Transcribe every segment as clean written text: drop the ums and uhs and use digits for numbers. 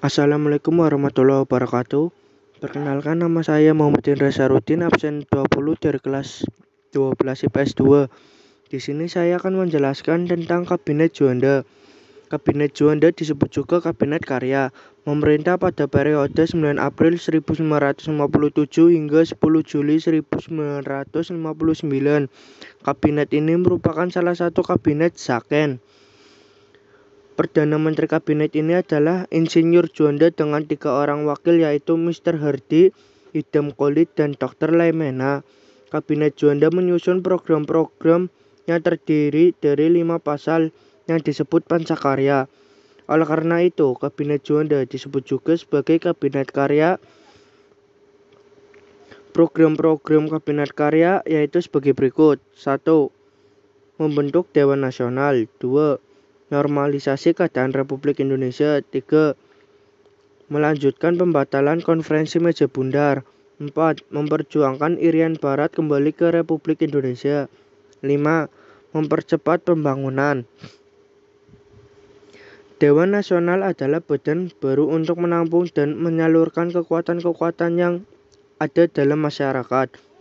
Assalamualaikum warahmatullahi wabarakatuh. Perkenalkan, nama saya Muhammad Indra Sarudin, absen 20 dari kelas 12 IPS 2. Di sini saya akan menjelaskan tentang Kabinet Juanda. Kabinet Juanda disebut juga Kabinet Karya, memerintah pada periode 9 April 1957 hingga 10 Juli 1959. Kabinet ini merupakan salah satu kabinet Zaken. Perdana Menteri Kabinet ini adalah Insinyur Juanda dengan 3 orang wakil, yaitu Mr. Hardi, Idam Khalid, dan Dr. Laimena. Kabinet Juanda menyusun program-program yang terdiri dari 5 pasal yang disebut Pancakarya. Oleh karena itu, Kabinet Juanda disebut juga sebagai Kabinet Karya. Program-program Kabinet Karya yaitu sebagai berikut. 1. Membentuk Dewan Nasional. 2. Normalisasi keadaan Republik Indonesia. 3. Melanjutkan pembatalan konferensi meja bundar. 4. Memperjuangkan Irian Barat kembali ke Republik Indonesia. 5. Mempercepat pembangunan. Dewan Nasional adalah badan baru untuk menampung dan menyalurkan kekuatan-kekuatan yang ada dalam masyarakat.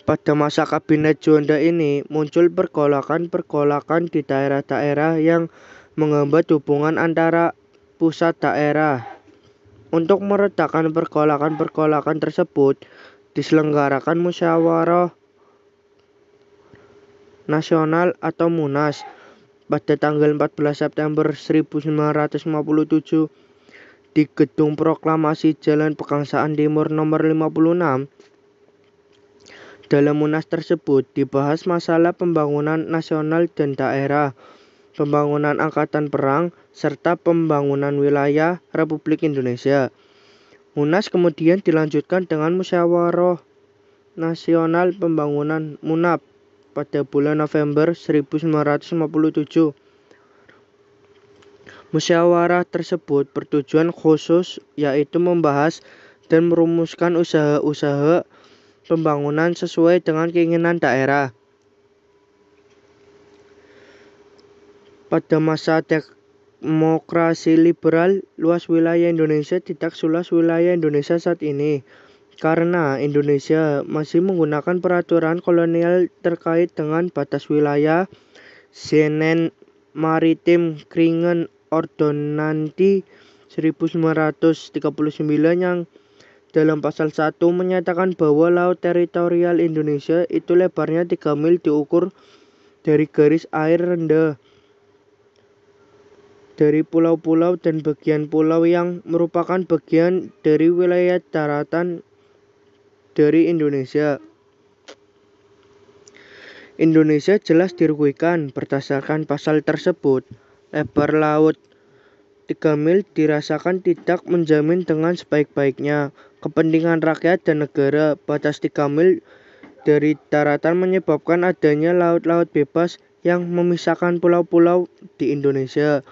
Pada masa Kabinet Juanda ini muncul pergolakan-pergolakan di daerah-daerah yang menghambat hubungan antara pusat daerah. Untuk meredakan pergolakan-pergolakan tersebut, diselenggarakan Musyawarah Nasional atau Munas pada tanggal 14 September 1957 di Gedung Proklamasi Jalan Pegangsaan Timur nomor 56. Dalam Munas tersebut dibahas masalah pembangunan nasional dan daerah, pembangunan angkatan perang, serta pembangunan wilayah Republik Indonesia. Munas kemudian dilanjutkan dengan Musyawarah Nasional Pembangunan (MUNAP) pada bulan November 1957. Musyawarah tersebut bertujuan khusus, yaitu membahas dan merumuskan usaha-usaha pembangunan sesuai dengan keinginan daerah. Pada masa demokrasi liberal, luas wilayah Indonesia tidak seluas wilayah Indonesia saat ini, karena Indonesia masih menggunakan peraturan kolonial terkait dengan batas wilayah Zenen Maritim Kringen Ordonansi 1939 yang dalam pasal 1 menyatakan bahwa laut teritorial Indonesia itu lebarnya 3 mil diukur dari garis air rendah dari pulau-pulau dan bagian pulau yang merupakan bagian dari wilayah daratan dari Indonesia. Indonesia jelas dirugikan berdasarkan pasal tersebut. Lebar laut 3 mil dirasakan tidak menjamin dengan sebaik-baiknya kepentingan rakyat dan negara. Batas 3 mil dari daratan menyebabkan adanya laut-laut bebas yang memisahkan pulau-pulau di Indonesia.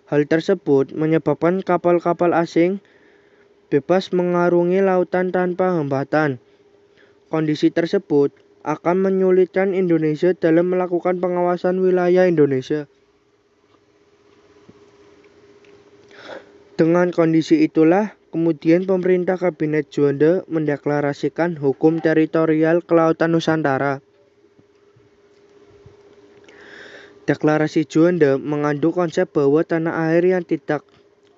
Hal tersebut menyebabkan kapal-kapal asing bebas mengarungi lautan tanpa hambatan. Kondisi tersebut akan menyulitkan Indonesia dalam melakukan pengawasan wilayah Indonesia. Dengan kondisi itulah, kemudian pemerintah Kabinet Juanda mendeklarasikan Hukum Teritorial Kelautan Nusantara. Deklarasi Juanda mengandung konsep bahwa tanah air yang tidak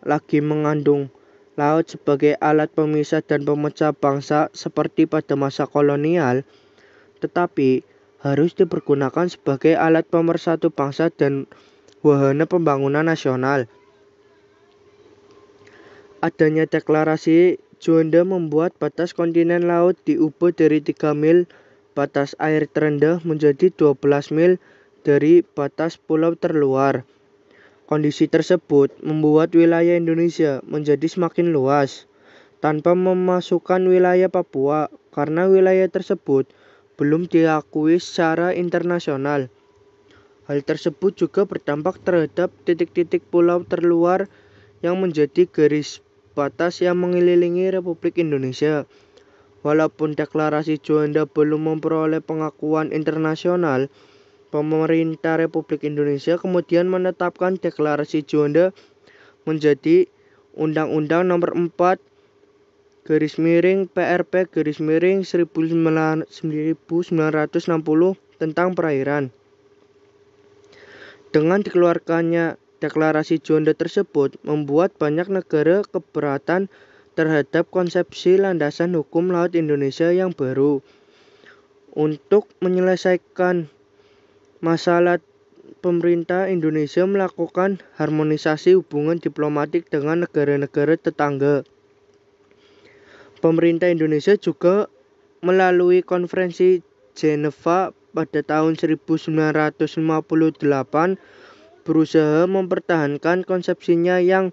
lagi mengandung laut sebagai alat pemisah dan pemecah bangsa seperti pada masa kolonial, tetapi harus dipergunakan sebagai alat pemersatu bangsa dan wahana pembangunan nasional. Adanya deklarasi Juanda membuat batas kontinen laut diubah dari 3 mil batas air terendah menjadi 12 mil dari batas pulau terluar. Kondisi tersebut membuat wilayah Indonesia menjadi semakin luas, tanpa memasukkan wilayah Papua, karena wilayah tersebut belum diakui secara internasional. Hal tersebut juga berdampak terhadap titik-titik pulau terluar yang menjadi garis batas yang mengelilingi Republik Indonesia. Walaupun deklarasi Juanda belum memperoleh pengakuan internasional, pemerintah Republik Indonesia kemudian menetapkan deklarasi Juanda menjadi Undang-Undang Nomor 4 PRP-1960 tentang perairan. Dengan dikeluarkannya deklarasi Juanda tersebut membuat banyak negara keberatan terhadap konsepsi landasan hukum laut Indonesia yang baru. Untuk menyelesaikan masalah, pemerintah Indonesia melakukan harmonisasi hubungan diplomatik dengan negara-negara tetangga. Pemerintah Indonesia juga melalui Konferensi Jeneva pada tahun 1958 berusaha mempertahankan konsepsinya yang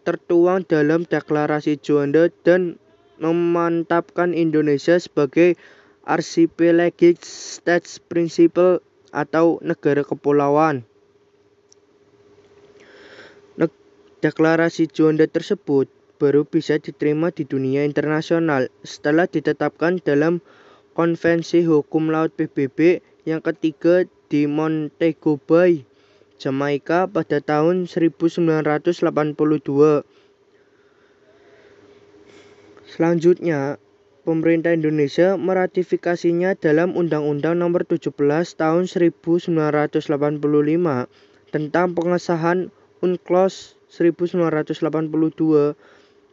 tertuang dalam Deklarasi Juanda dan memantapkan Indonesia sebagai Archipelagic States Principle atau negara kepulauan. Deklarasi Juanda tersebut baru bisa diterima di dunia internasional setelah ditetapkan dalam Konvensi Hukum Laut PBB yang ketiga di Montego Bay, Jamaika pada tahun 1982. Selanjutnya, pemerintah Indonesia meratifikasinya dalam Undang-Undang Nomor 17 tahun 1985 tentang pengesahan UNCLOS 1982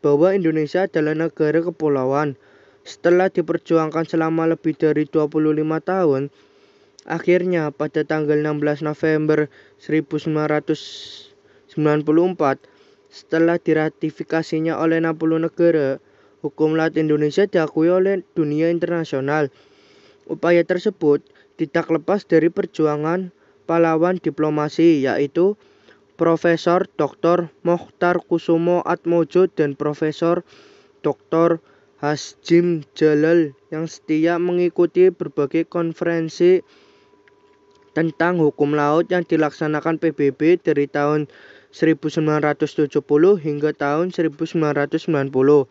bahwa Indonesia adalah negara kepulauan. Setelah diperjuangkan selama lebih dari 25 tahun, akhirnya pada tanggal 16 November 1994, setelah diratifikasinya oleh 60 negara, hukum laut Indonesia diakui oleh dunia internasional. Upaya tersebut tidak lepas dari perjuangan pahlawan diplomasi, yaitu Profesor Dr. Mochtar Kusumo Atmojo dan Profesor Dr. Hasjim Jalal yang setia mengikuti berbagai konferensi tentang hukum laut yang dilaksanakan PBB dari tahun 1970 hingga tahun 1990.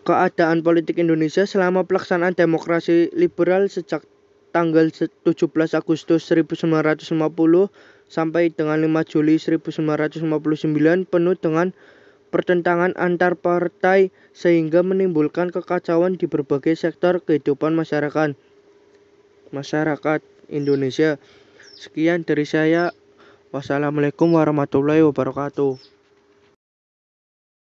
Keadaan politik Indonesia selama pelaksanaan demokrasi liberal sejak tanggal 17 Agustus 1950 sampai dengan 5 Juli 1959 penuh dengan pertentangan antar partai sehingga menimbulkan kekacauan di berbagai sektor kehidupan masyarakat Indonesia. Sekian dari saya. Wassalamualaikum warahmatullahi wabarakatuh.